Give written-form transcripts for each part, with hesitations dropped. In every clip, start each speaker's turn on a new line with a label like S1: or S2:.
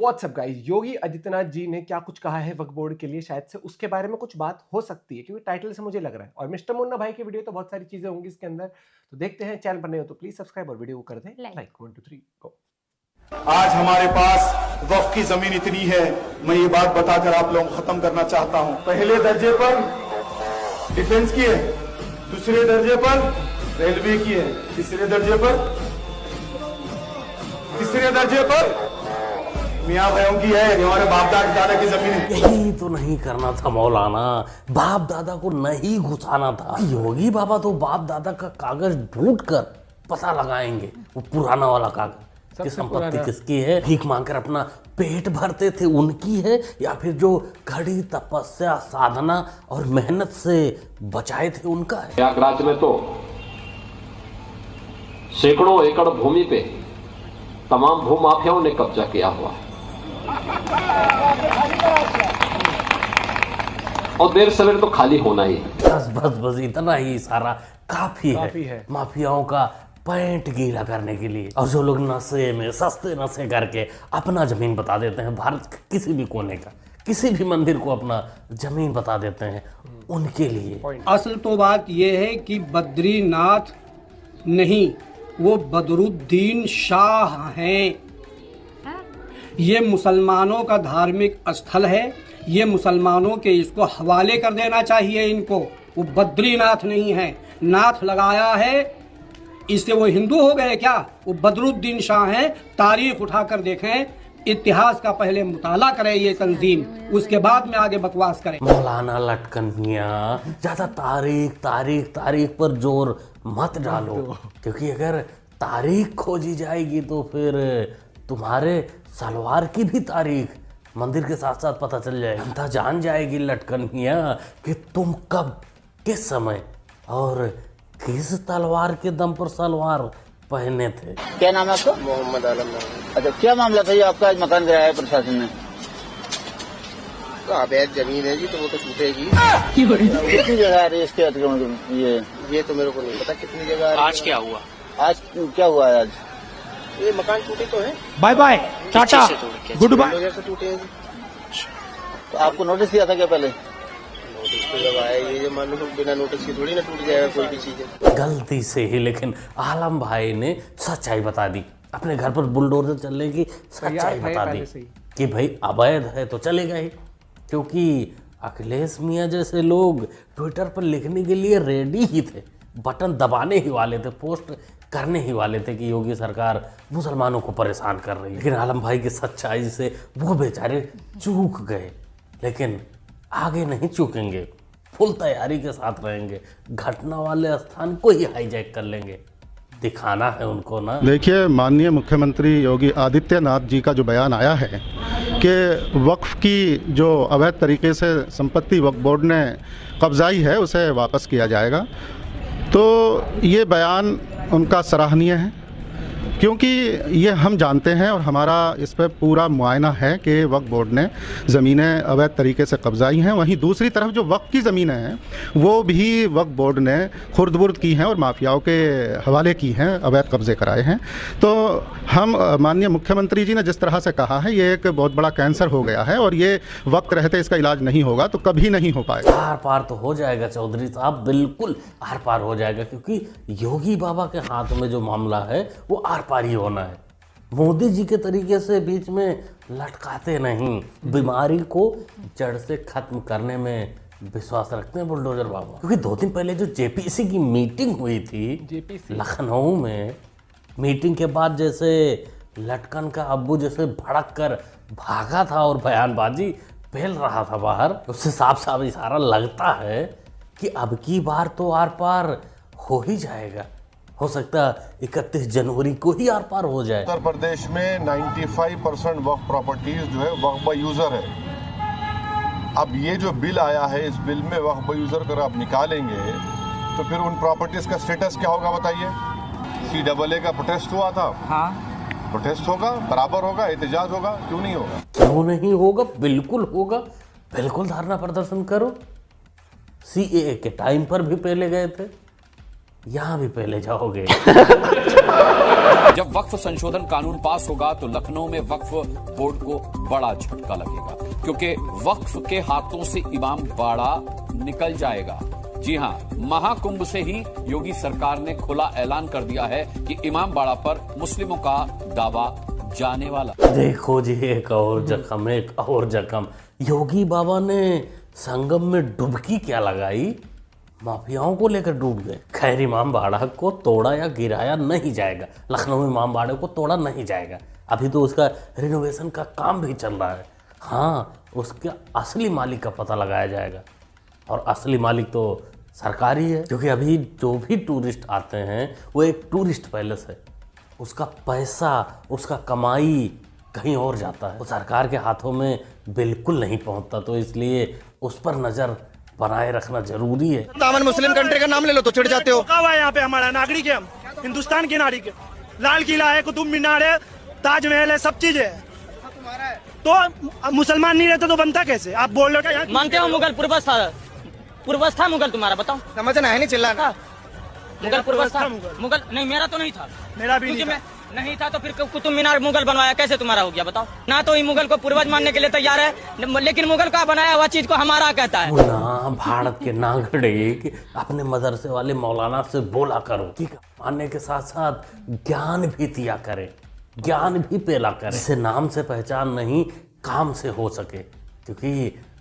S1: WhatsApp guys, Yogi Adityanath ji ने क्या कुछ कहा है वक्फ बोर्ड के लिए, शायद से उसके बारे में कुछ बात हो सकती है, क्योंकि टाइटल से मुझे लग रहा है। और मिस्टर मुन्ना भाई की वीडियो तो बहुत सारी चीजें होंगी इसके अंदर, तो देखते हैं। चैनल पर नए हो तो प्लीज सब्सक्राइब और वीडियो को कर दें लाइक। 1 2 3 गो।
S2: आज हमारे पास वक्फ की जमीन इतनी है, मैं ये बात बताकर आप लोगों को खत्म करना चाहता हूं। पहले दर्जे पर डिफेंस की है, दूसरे दर्जे पर रेलवे की है, तीसरे दर्जे पर मियां भाइयों की है, हमारे बाप दादा की जमीन है।
S3: यही तो नहीं करना था मौलाना, बाप दादा को नहीं घुसाना था। योगी बाबा तो बाप दादा का कागज ढूंढ कर पता लगाएंगे, वो पुराना वाला कागज कि संपत्ति किसकी है। भीख मांगकर अपना पेट भरते थे उनकी है, या फिर जो कड़ी तपस्या साधना और मेहनत से बचाए थे उनका है।
S4: प्रयागराज में तो सैकड़ों एकड़ भूमि पे तमाम भूमाफियाओं ने कब्जा किया हुआ है और देर सवेर तो खाली होना ही है।
S3: बस इतना ही सारा काफी है माफियाओं का पैंट गीला करने के लिए। और जो लोग नशे में सस्ते नशे करके अपना जमीन बता देते हैं, भारत के किसी भी कोने का किसी भी मंदिर को अपना जमीन बता देते हैं, उनके लिए।
S5: असल तो बात यह है कि बद्रीनाथ नहीं, वो बदरुद्दीन शाह हैं। ये मुसलमानों का धार्मिक स्थल है, ये मुसलमानों के इसको हवाले कर देना चाहिए इनको। वो बद्रीनाथ नहीं है, नाथ लगाया है, इससे वो हिंदू हो गए क्या? वो बदरुद्दीन शाह हैं। तारीख उठाकर देखें, इतिहास का पहले मुताला करें ये तंजीम, उसके बाद में आगे बकवास करें।
S3: मौलाना लटकन मियां, ज्यादा तारीख पर जोर मत डालो, क्योंकि अगर तारीख खोजी जाएगी तो फिर तुम्हारे सलवार की भी तारीख मंदिर के साथ साथ पता चल जाएगी। जनता जान जाएगी लटकन मियां कि तुम कब, किस समय और किस तलवार के दम पर सलवार पहने थे।
S6: क्या नाम है आपका? मोहम्मद आलम। अच्छा, क्या मामला था ये आपका? आज मकान गिराया है प्रशासन ने।
S7: तो अवैध जमीन है जी, तो वो तो टूटेगी।
S6: कितनी जगह आ रही है इसके अतिक्रमण?
S7: ये तो मेरे को नहीं पता कितनी जगह आ रही है।
S6: आज क्या हुआ? आज
S7: ये मकान टूटे तो है।
S5: Bye bye tata goodbye.
S7: से टूटे हैं।
S6: तो आपको नोटिस दिया था क्या पहले?
S7: नोटिस तो जब आया, ये मान लो बिना नोटिस के थोड़ी ना टूट जाएगा कोई भी चीज।
S3: गलती से ही, लेकिन आलम भाई ने सच्चाई बता दी। अपने घर पर बुलडोजर चलने की सच्चाई बता दी कि भाई अवैध है तो चलेगा ही, क्योंकि अखिलेश मियां जैसे लोग ट्विटर पर लिखने के लिए रेडी ही थे, बटन दबाने ही वाले थे, पोस्ट करने ही वाले थे कि योगी सरकार मुसलमानों को परेशान कर रही है। लेकिन आलम भाई की सच्चाई से वो बेचारे चूक गए, लेकिन आगे नहीं चूकेंगे, फुल तैयारी के साथ रहेंगे, घटना वाले स्थान को ही हाईजैक कर लेंगे, दिखाना है उनको ना।
S2: देखिए, माननीय मुख्यमंत्री योगी आदित्यनाथ जी का जो बयान आया है कि वक्फ की जो अवैध तरीके से संपत्ति वक्फ बोर्ड ने कब्जाई है उसे वापस किया जाएगा, तो ये बयान उनका सराहनीय है, क्योंकि ये हम जानते हैं और हमारा इस पर पूरा मुआयना है कि वक्फ बोर्ड ने ज़मीनें अवैध तरीके से कब्जाई हैं। वहीं दूसरी तरफ जो वक्फ की ज़मीनें हैं वो भी वक्फ बोर्ड ने खुर्द-बुर्द की हैं और माफियाओं के हवाले की हैं, अवैध कब्जे कराए हैं। तो हम माननीय मुख्यमंत्री जी ने जिस तरह से कहा है, ये एक बहुत बड़ा कैंसर हो गया है और ये वक्त रहते इसका इलाज नहीं होगा तो कभी नहीं हो पाएगा।
S3: आर पार तो हो जाएगा चौधरी साहब, बिल्कुल आर पार हो जाएगा, क्योंकि योगी बाबा के हाथ में जो मामला है वो आर पार ही होना है। मोदी जी के तरीके से बीच में लटकाते नहीं, बीमारी को जड़ से खत्म करने में विश्वास रखते हैं बुलडोजर बाबा। क्योंकि 2 दिन पहले जो जेपीसी की मीटिंग हुई थी लखनऊ में, मीटिंग के बाद जैसे लटकन का अब्बू जैसे भड़क कर भागा था और बयानबाजी फैल रहा था बाहर, उससे साफ साफ इशारा लगता है कि अब की बार तो आर पार हो ही जाएगा। हो सकता है 31 जनवरी को ही आर पार हो जाए।
S8: उत्तर प्रदेश में 95% वक्फ प्रॉपर्टीज जो है वक्फ बाय यूजर है। अब ये जो बिल आया है, इस बिल में वक्फ बाय यूजर अगर आप निकालेंगे तो फिर उन प्रॉपर्टीज का स्टेटस क्या होगा बताइए? CAA का प्रोटेस्ट हुआ था, हाँ प्रोटेस्ट होगा, बराबर होगा, एहतजाज होगा, क्यों नहीं होगा?
S3: क्यों नहीं होगा, बिल्कुल होगा, बिल्कुल धरना प्रदर्शन करो। CAA के टाइम पर भी पहले गए थे, यहाँ भी पहले जाओगे।
S9: जब वक्फ संशोधन कानून पास होगा तो लखनऊ में वक्फ बोर्ड को बड़ा झटका लगेगा, क्योंकि वक्फ के हाथों से इमाम बाड़ा निकल जाएगा। जी हां, महाकुंभ से ही योगी सरकार ने खुला ऐलान कर दिया है कि इमाम बाड़ा पर मुस्लिमों का दावा जाने वाला।
S3: देखो जी, एक और जख्म, एक और जख्म। योगी बाबा ने संगम में डुबकी क्या लगाई, माफियाओं को लेकर डूब गए। खैर, इमाम बाड़ा को तोड़ा या गिराया नहीं जाएगा, लखनऊ में इमाम बाड़े को तोड़ा नहीं जाएगा। अभी तो उसका रिनोवेशन का काम भी चल रहा है। हाँ, उसके असली मालिक का पता लगाया जाएगा, और असली मालिक तो सरकार ही है, क्योंकि अभी जो भी टूरिस्ट आते हैं वो एक टूरिस्ट पैलेस है, उसका पैसा, उसका कमाई कहीं और जाता है, वो सरकार के हाथों में बिल्कुल नहीं पहुंचता। तो इसलिए उस पर नजर बनाए रखना जरूरी है।
S10: दामन मुस्लिम कंट्री का नाम ले लो तो चिढ़ जाते हो।
S11: यहाँ पे हमारा नागरिक है, हम हिंदुस्तान के नागरिक है। लाल किला है, कुतुब मीनार है, ताजमहल है, सब चीज है। तो मुसलमान नहीं रहते तो बनता कैसे? आप बोल रहे हो
S12: मानते हो मुगल पूर्वज था मुगल, तुम्हारा बताओ।
S10: समझना है नहीं, चिल्लाना।
S12: मुगल पूर्वज था, मुगल नहीं, मेरा तो नहीं था।
S11: मेरा भी
S12: नहीं था तो फिर कुतुब मीनार मुगल बनवाया, कैसे तुम्हारा हो गया बताओ? ना तो ही मुगल को पूर्वज मानने के लिए तैयार है, लेकिन मुगल का बनाया हुआ चीज को हमारा कहता है।
S3: ना भारत के नागरिक अपने मदरसे वाले मौलाना से बोला करो, ठीक है? मानने के साथ साथ ज्ञान भी दिया करे, ज्ञान भी पेला करे, जिससे नाम से पहचान नहीं काम से हो सके। क्योंकि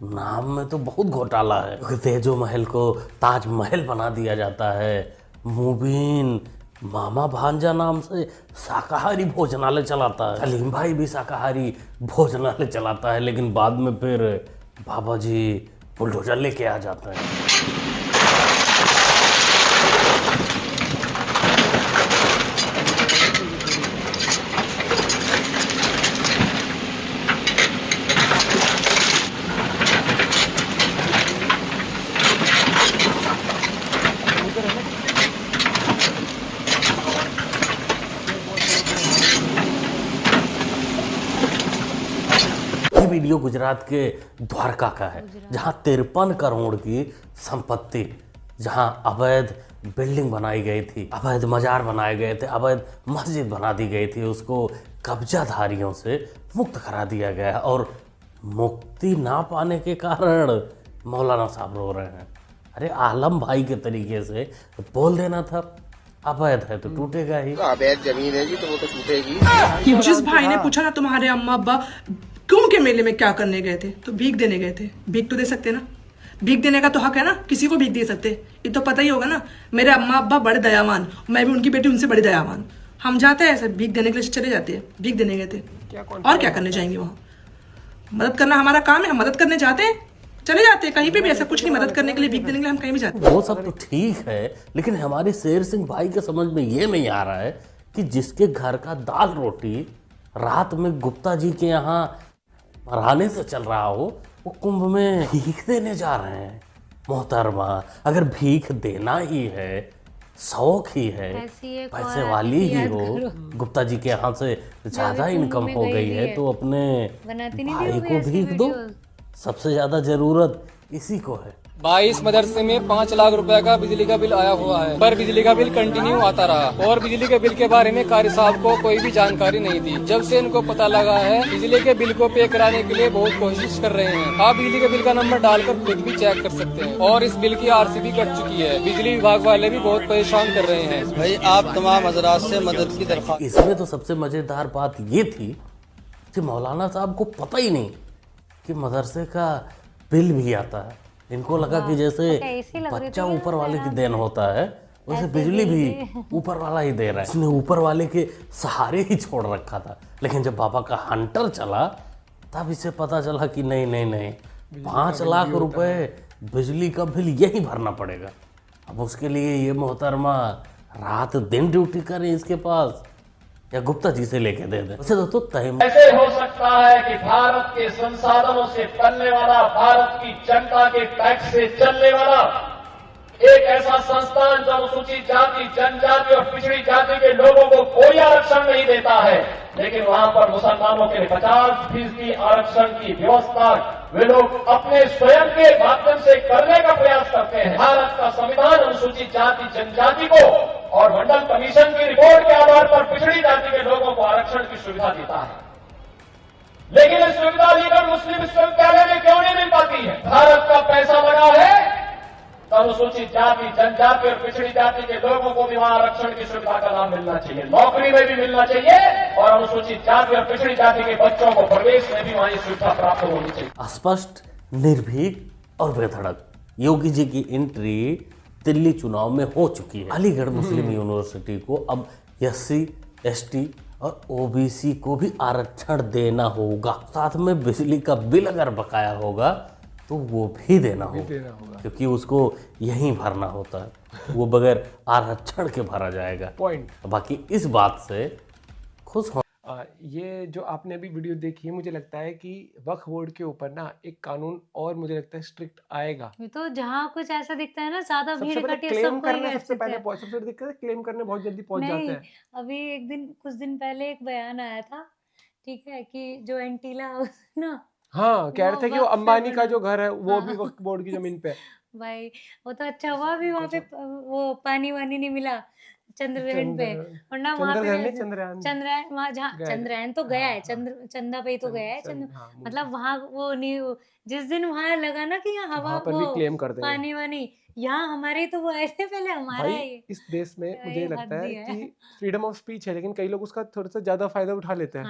S3: नाम में तो बहुत घोटाला है। क्योंकि तेजो महल को ताजमहल बना दिया जाता है, मुबीन मामा भांजा नाम से शाकाहारी भोजनालय चलाता है, सलीम भाई भी शाकाहारी भोजनालय चलाता है, लेकिन बाद में फिर बाबा जी बुलडोजर लेके आ जाते हैं। वीडियो गुजरात के द्वारका का है, जहां 53 करोड़ की संपत्ति, जहां अवैध बिल्डिंग बनाई गई थी, अवैध मजार बनाए गए थे, अवैध मस्जिद बना दी गई थी, उसको कब्जाधारियों से मुक्त करा दिया गया। और मुक्ति ना पाने के कारण मौलाना साहब रो रहे हैं। अरे आलम भाई के तरीके से बोल देना था, अवैध है तो टूटेगा ही।
S7: अवैध जमीन है जी, तो वो तो टूटेगी।
S13: जिस भाई ने पूछा ना तुम्हारे अम्मा अब्बा कुंभ के मेले में क्या करने गए थे, तो भीख देने गए थे। भीख तो दे सकते ना, भीख देने का तो हक है ना, किसी को भीख दे सकते। ये तो पता ही होगा ना, मेरे अम्मा अब्बा बड़े दयावान, मैं भी उनकी बेटी उनसे बड़ी दयावान। हम जाते हैं ऐसे भीख देने के लिए, चले जाते हैं, भीख देने गए थे, और क्या करने जाएंगे वहाँ? मदद करना हमारा काम है, हम मदद करने जाते हैं, चले जाते हैं। कहीं पे भी ऐसा कुछ नहीं, मदद करने के लिए, भीख देने के लिए हम कहीं भी जाते हैं।
S3: वो सब तो ठीक है, लेकिन हमारे शेर सिंह भाई के समझ में ये नहीं आ रहा है कि जिसके घर का दाल रोटी रात में गुप्ता जी के यहाँ मरहाने से चल रहा हो, वो कुंभ में भीख देने जा रहे हैं। मोहतरमा, अगर भीख देना ही है, शौक ही है, पैसे वाली ही हो, गुप्ता जी के यहाँ से ज्यादा इनकम हो गई है, तो अपने भाई को भीख दो। सबसे ज्यादा जरूरत इसी को है।
S14: 22 मदरसे में 5 लाख रुपए का बिजली का बिल आया हुआ है, पर बिजली का बिल कंटिन्यू आता रहा और बिजली के बिल के बारे में कारी साहब को कोई भी जानकारी नहीं थी। जब से इनको पता लगा है, बिजली के बिल को पे कराने के लिए बहुत कोशिश कर रहे हैं। आप बिजली के बिल का नंबर डालकर खुद भी चेक कर सकते हैं, और इस बिल की RC भी कट चुकी है। बिजली विभाग वाले भी बहुत परेशान कर रहे हैं।
S10: भाई आप तमाम हजरात से मदद की दरख्वास्त।
S3: इसमें तो सबसे मजेदार बात ये थी कि मौलाना साहब को पता ही नहीं कि मदरसे का बिल भी आता है। इनको लगा कि जैसे बच्चा ऊपर वाले की देन होता है, वैसे बिजली भी ऊपर वाला ही दे रहा है। इसने ऊपर वाले के सहारे ही छोड़ रखा था। लेकिन जब बाबा का हंटर चला, तब इसे पता चला कि नहीं नहीं नहीं, 5 लाख रुपए बिजली का बिल यही भरना पड़ेगा। अब उसके लिए ये मोहतरमा रात दिन ड्यूटी करें इसके पास, या गुप्ता जी से लेके दे दे। वैसे तो
S15: ऐसे हो सकता है कि भारत के संसाधनों से पलने वाला, भारत की जनता के टैक्स से चलने वाला एक ऐसा संस्थान जो अनुसूचित जाति, जनजाति और पिछड़ी जाति के लोगों को कोई आरक्षण नहीं देता है, लेकिन वहां पर मुसलमानों के 50% आरक्षण की व्यवस्था वे लोग अपने स्वयं के माध्यम से करने का प्रयास करते हैं। भारत का संविधान अनुसूचित जाति, जनजाति को और मंडल कमीशन की रिपोर्ट के आधार पर पिछड़ी जाति के लोगों को आरक्षण की सुविधा देता है, लेकिन इस सुविधा अलीगढ़ मुस्लिम विश्वविद्यालय में क्यों नहीं मिल पाती है? भारत का पैसा लगा है, अनुसूचित जाति, जनजाति और पिछड़ी जाति के लोगों को भी वहां आरक्षण की सुविधा का लाभ मिलना चाहिए, नौकरी में भी मिलना चाहिए और अनुसूचित जाति और पिछड़ी जाति के बच्चों को प्रवेश में भी वहां सुविधा प्राप्त होनी चाहिए।
S3: स्पष्ट, निर्भीक और बेधड़क योगी जी की एंट्री दिल्ली चुनाव में हो चुकी है। अलीगढ़ मुस्लिम यूनिवर्सिटी को अब SC, ST और OBC को भी आरक्षण देना होगा। साथ में बिजली का बिल अगर बकाया होगा तो वो भी देना होगा, क्योंकि उसको यहीं भरना होता है, वो बगैर आरक्षण के भरा जाएगा।
S1: पॉइंट।
S3: बाकी इस बात से खुश हो।
S1: ये जो आपने अभी वीडियो देखी है, मुझे लगता है कि वक्फ बोर्ड के ऊपर ना एक कानून और मुझे लगता है स्ट्रिक्ट आएगा।
S16: तो जहाँ कुछ ऐसा दिखता है ना, ज्यादा भीड़ इकट्ठी है,
S1: क्लेम
S16: सब
S1: करना
S16: कोई
S1: सबसे पहले सबसे बड़ी दिक्कत है, क्लेम करने बहुत जल्दी पहुंच जाते हैं।
S16: अभी कुछ दिन पहले एक बयान आया था, ठीक है, कि जो एंटीला हाउस ना,
S1: हाँ, कह रहे थे कि वो अंबानी का जो घर है वो भी वक्फ बोर्ड की जमीन पे है।
S16: भाई वो तो अच्छा हुआ भी वहाँ पे वो पानी वानी नहीं मिला चंद्रग्रहण पे, वरना वहाँ पे चंद्रयान, वहाँ जहाँ चंद्रयान तो गया है, चंदा पे तो गया है, मतलब वहाँ वो नहीं, जिस दिन वहाँ लगा ना कि यहाँ हवा वो
S1: क्लेम कर देंगे
S16: पानी वानी, यहाँ हमारे तो वो ऐसे पहले हमारा है।
S1: इस देश में मुझे लगता है कि फ्रीडम ऑफ स्पीच है, लेकिन कई लोग उसका थोड़ा सा ज्यादा फायदा उठा लेते हैं।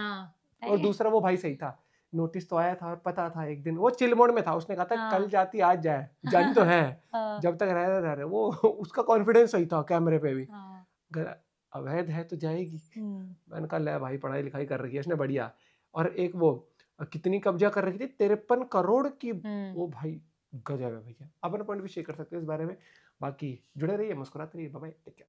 S1: और दूसरा, वो भाई सही था, नोटिस तो आया था और पता था, एक दिन वो चिल मोड में था, उसने कहा था कल जाती आज जाए, जानी तो है, जब तक रह वो उसका कॉन्फिडेंस सही था कैमरे पे भी। अगर अवैध है तो जाएगी। मैंने कहा ले भाई, पढ़ाई लिखाई कर रखी है इसने, बढ़िया। और एक वो कितनी कब्जा कर रखी थी, 53 करोड़ की, वो भाई गजब है भैया। अपना पॉइंट भी शेयर कर सकते हैं इस बारे में। बाकी जुड़े रहिए, मुस्कुराते रहिए, बाय बाय, टेक केयर।